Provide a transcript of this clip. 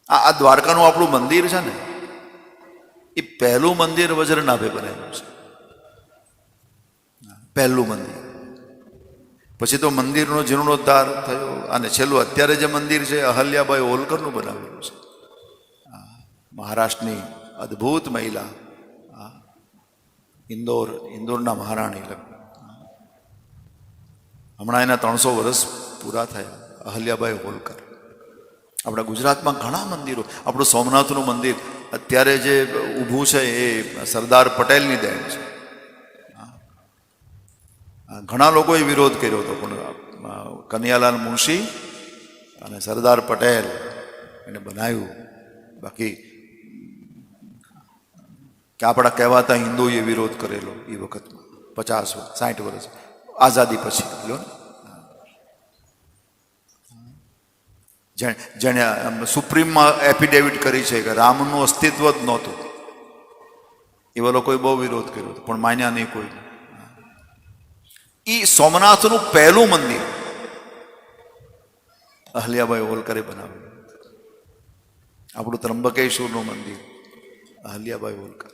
આ દ્વારકાનું આપણું મંદિર છે ને, એ પહેલું મંદિર વજ્રનાભે બનાવ્યું છે, પહેલું મંદિર. પછી તો મંદિરનો જીર્ણોદ્ધાર થયો અને છેલ્લું અત્યારે જે મંદિર છે અહલ્યાબાઈ હોલકરનું બનાવેલું છે. મહારાષ્ટ્રની અદ્ભુત મહિલા, ઇન્દોરના મહારાણી. હમણાં એના 300 વર્ષ પૂરા થયા, અહલ્યાબાઈ હોલકર. આપણા ગુજરાતમાં ઘણા મંદિરો, આપણું સોમનાથનું મંદિર અત્યારે જે ઊભું છે એ સરદાર પટેલની દેન છે. ઘણા લોકોએ વિરોધ કર્યો હતો, પણ કનૈયાલાલ મુનશી અને સરદાર પટેલ એને બનાવ્યું. બાકી કે આપણા કહેવાતા હિન્દુએ વિરોધ કરેલો એ વખતમાં 50-60 વર્ષ આઝાદી પછી લો ને. જેણે સુપ્રીમમાં એફિડેવિટ કરી છે કે રામનું અસ્તિત્વ જ નહોતું, એવા લોકોએ બહુ વિરોધ કર્યો હતો, પણ માન્યા નહીં કોઈ. એ સોમનાથનું પહેલું મંદિર અહલ્યાબાઈ હોલકરે બનાવ્યું. આપણું ત્રંબકેશ્વરનું મંદિર અહલ્યાબાઈ હોલકર.